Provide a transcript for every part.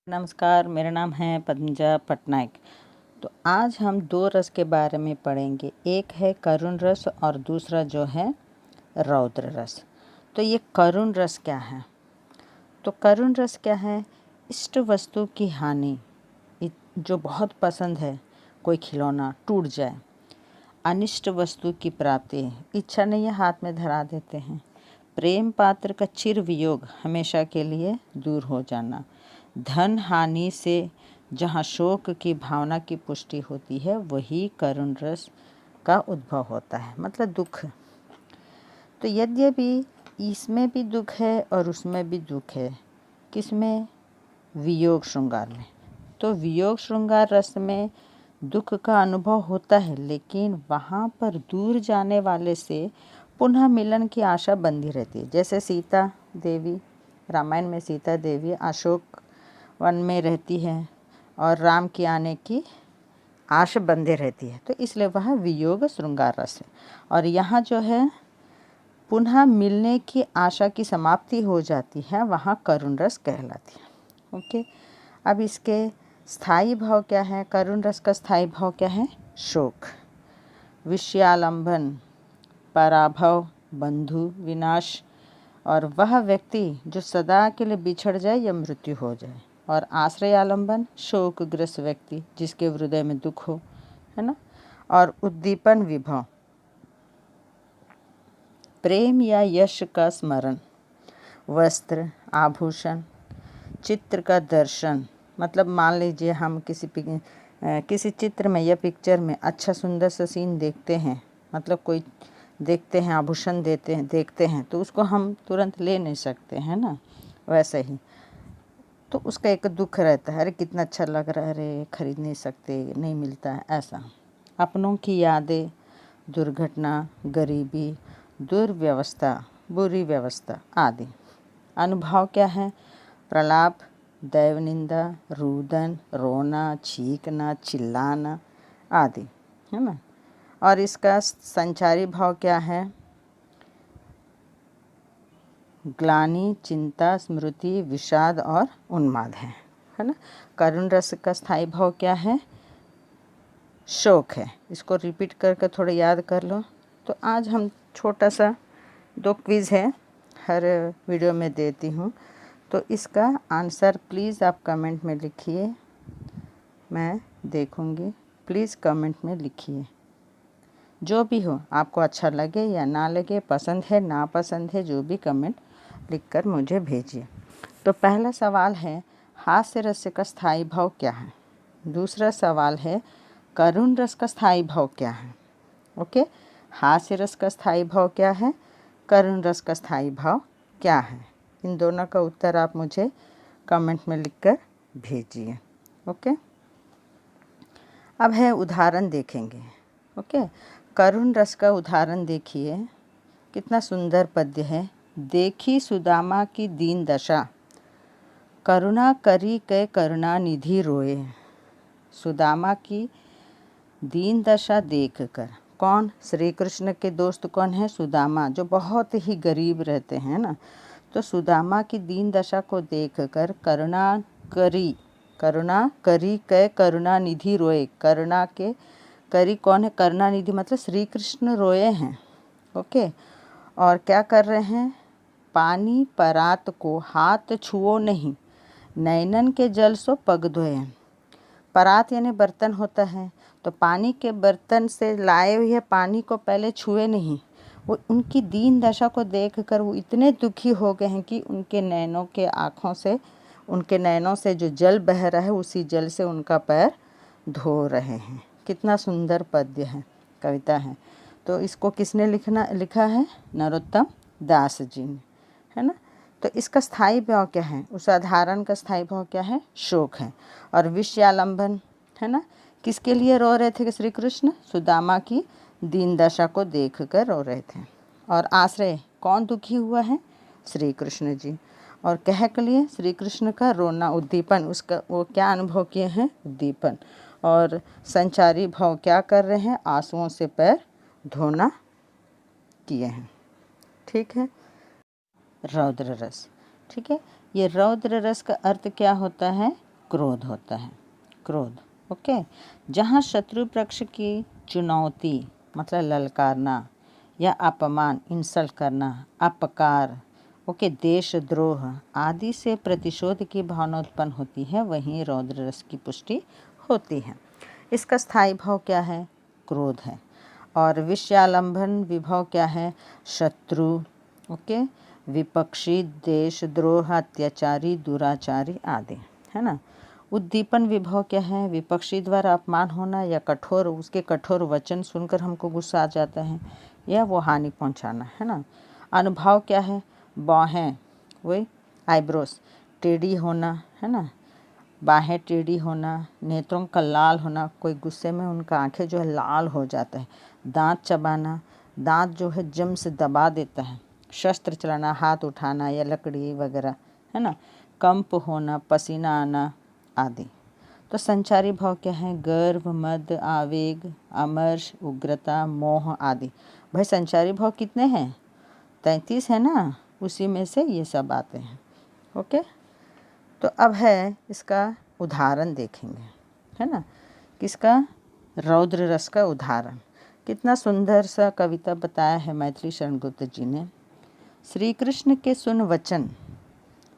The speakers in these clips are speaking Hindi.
नमस्कार, मेरा नाम है पद्मजा पटनायक। तो आज हम दो रस के बारे में पढ़ेंगे। एक है करुण रस और दूसरा जो है रौद्र रस। तो ये करुण रस क्या है? तो करुण रस क्या है? इष्ट वस्तु की हानि, जो बहुत पसंद है, कोई खिलौना टूट जाए, अनिष्ट वस्तु की प्राप्ति, इच्छा नहीं है हाथ में धरा देते हैं, प्रेम पात्र का चिर वियोग, हमेशा के लिए दूर हो जाना, धन हानि से जहाँ शोक की भावना की पुष्टि होती है, वही करुण रस का उद्भव होता है, मतलब दुख। तो यद्यपि इसमें भी दुख है और उसमें भी दुख है। किसमें? वियोग श्रृंगार में। तो वियोग श्रृंगार रस में दुख का अनुभव होता है, लेकिन वहाँ पर दूर जाने वाले से पुनः मिलन की आशा बंधी रहती है। जैसे सीता देवी, रामायण में सीता देवी अशोक वन में रहती है और राम की आने की आशा बंधे रहती है, तो इसलिए वह वियोग श्रृंगार रस है। और यहाँ जो है पुनः मिलने की आशा की समाप्ति हो जाती है, वहाँ करुण रस कहलाती है। ओके, अब इसके स्थायी भाव क्या है? करुण रस का स्थायी भाव क्या है? शोक, विषयालंबन, पराभव, बंधु विनाश, और वह व्यक्ति जो सदा के लिए बिछड़ जाए या मृत्यु हो जाए। और आश्रय आलंबन, शोकग्रस्त व्यक्ति जिसके हृदय में दुख हो, है ना। और उद्दीपन विभव, प्रेम या यश का स्मरण, वस्त्र, आभूषण, चित्र का दर्शन, मतलब मान लीजिए हम किसी चित्र में या पिक्चर में अच्छा सुंदर सा सीन देखते हैं, मतलब कोई देखते हैं, आभूषण देखते हैं, तो उसको हम तुरंत ले नहीं सकते हैं ना, वैसे ही तो उसका एक दुख रहता है, अरे कितना अच्छा लग रहा है, अरे खरीद नहीं सकते, नहीं मिलता है, ऐसा। अपनों की यादें, दुर्घटना, गरीबी, दुर्व्यवस्था, बुरी व्यवस्था आदि। अनुभव क्या है? प्रलाप, दैव निंदा, रुदन, रोना, छींकना, चिल्लाना आदि, है ना। और इसका संचारी भाव क्या है? ग्लानि, चिंता, स्मृति, विषाद और उन्माद है ना। करुण रस का स्थायी भाव क्या है? शोक है। इसको रिपीट करके थोड़ा याद कर लो। तो आज हम छोटा सा 2 क्विज़ है, हर वीडियो में देती हूँ, तो इसका आंसर प्लीज़ आप कमेंट में लिखिए, मैं देखूँगी। प्लीज़ कमेंट में लिखिए, जो भी हो, आपको अच्छा लगे या ना लगे, पसंद है ना पसंद है, जो भी कमेंट लिखकर मुझे भेजिए। तो पहला सवाल है, हास्य रस का स्थायी भाव क्या है? दूसरा सवाल है, करुण रस का स्थायी भाव क्या है? ओके, हास्य रस का स्थायी भाव क्या है? करुण रस का स्थायी भाव क्या है? इन दोनों का उत्तर आप मुझे कमेंट में लिखकर भेजिए। ओके, अब है उदाहरण देखेंगे। ओके, करुण रस का उदाहरण देखिए, कितना सुंदर पद्य है। देखी सुदामा की दीन दशा, करुणा करी कै करुणा निधि रोए। सुदामा की दीन दशा देखकर, कौन? श्री कृष्ण के दोस्त कौन है? सुदामा, जो बहुत ही गरीब रहते हैं ना। तो सुदामा की दीन दशा को देखकर करुणा करी कै करुणा निधि रोए। करुणा के करी कौन है? करुणा निधि मतलब श्री कृष्ण रोए हैं। ओके, और क्या कर रहे हैं? पानी परात को हाथ छुओ नहीं, नैनन के जल सो पग धोए। परात यानी बर्तन होता है, तो पानी के बर्तन से लाए हुए पानी को पहले छुए नहीं। वो उनकी दीन दशा को देखकर वो इतने दुखी हो गए हैं कि उनके नैनों से जो जल बह रहा है, उसी जल से उनका पैर धो रहे हैं। कितना सुंदर पद्य है, कविता है। तो इसको किसने लिखा है? नरोत्तम दास जी ने, है ना। तो इसका स्थायी भाव क्या है? उस उदाहरण का स्थायी भाव क्या है? शोक है। और विषयालंबन, है ना, किसके लिए रो रहे थे कि श्री कृष्ण? सुदामा की दीन दशा को देखकर रो रहे थे। और आश्रय, कौन दुखी हुआ है? श्री कृष्ण जी। और कह के लिए श्री कृष्ण का रोना, उद्दीपन, उसका वो क्या अनुभव किए हैं? उद्दीपन। और संचारी भाव क्या कर रहे हैं? आंसुओं से पैर धोना किए हैं। ठीक है। रौद्र रस, ठीक है। ये रौद्र रस का अर्थ क्या होता है? क्रोध होता है, क्रोध। ओके, जहाँ शत्रु पक्ष की चुनौती मतलब ललकारना या अपमान, इंसल्ट करना, अपकार, ओके, देशद्रोह आदि से प्रतिशोध की भावना उत्पन्न होती है, वहीं रौद्र रस की पुष्टि होती है। इसका स्थायी भाव क्या है? क्रोध है। और विषयालंबन विभव क्या है? शत्रु, ओके, विपक्षी, देशद्रोह, अत्याचारी, दुराचारी आदि, है ना। उद्दीपन विभव क्या है? विपक्षी द्वारा अपमान होना या उसके कठोर वचन सुनकर हमको गुस्सा आ जाता है या वो हानि पहुंचाना, है ना। अनुभव क्या है? बाहें, वही आईब्रोस टेढ़ी होना, है ना, बाहें टेढ़ी होना, नेत्रों का लाल होना, कोई गुस्से में उनका आंखें जो है लाल हो जाता है, दांत चबाना, दांत जो है जम से दबा देता है, शस्त्र चलाना, हाथ उठाना या लकड़ी वगैरह, है ना, कंप होना, पसीना आना आदि। तो संचारी भाव क्या है? गर्व, मद, आवेग, अमर्ष, उग्रता, मोह आदि। भाई संचारी भाव कितने हैं? 33 है ना, उसी में से ये सब आते हैं। ओके, तो अब है इसका उदाहरण देखेंगे, है ना, किसका? रौद्र रस का उदाहरण। कितना सुंदर सा कविता बताया है मैथिली शरण गुप्त जी ने। श्री कृष्ण के सुन वचन,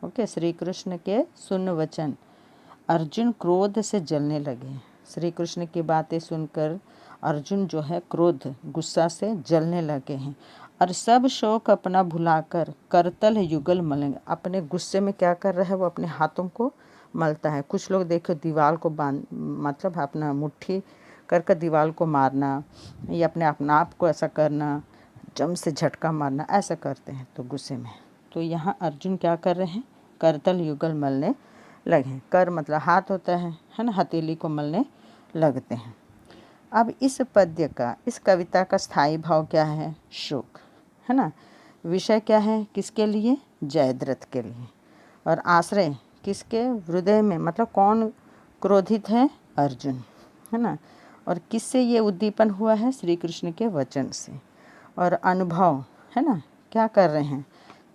ओके, श्री कृष्ण के सुन वचन, अर्जुन क्रोध से जलने लगे। श्री कृष्ण की बातें सुनकर अर्जुन जो है क्रोध, गुस्सा से जलने लगे हैं और सब शोक अपना भुलाकर करतल युगल मलेंगे। अपने गुस्से में क्या कर रहा है? वो अपने हाथों को मलता है। कुछ लोग देखो दीवार को मतलब अपना मुट्ठी कर दीवार को मारना या अपने आप को ऐसा करना, जम से झटका मारना, ऐसा करते हैं तो गुस्से में। तो यहाँ अर्जुन क्या कर रहे हैं? करतल युगल मलने लगे। कर मतलब हाथ होता है ना, हथेली को मलने लगते हैं। अब इस पद्य का, इस कविता का स्थायी भाव क्या है? शोक, है ना। विषय क्या है? किसके लिए? जयद्रथ के लिए। और आश्रय किसके? हृदय में, मतलब कौन क्रोधित है? अर्जुन, है ना। और किससे ये उद्दीपन हुआ है? श्री कृष्ण के वचन से। और अनुभव, है ना, क्या कर रहे हैं?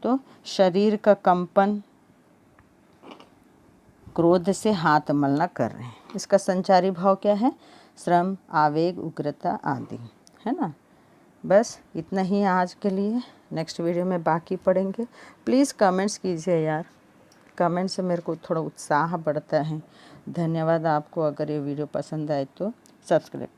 तो शरीर का कंपन, क्रोध से हाथ मलना कर रहे हैं। इसका संचारी भाव क्या है? श्रम, आवेग, उग्रता आदि, है ना। बस इतना ही आज के लिए। नेक्स्ट वीडियो में बाकी पढ़ेंगे। प्लीज़ कमेंट्स कीजिए यार, कमेंट से मेरे को थोड़ा उत्साह बढ़ता है। धन्यवाद आपको। अगर ये वीडियो पसंद आए तो सब्सक्राइब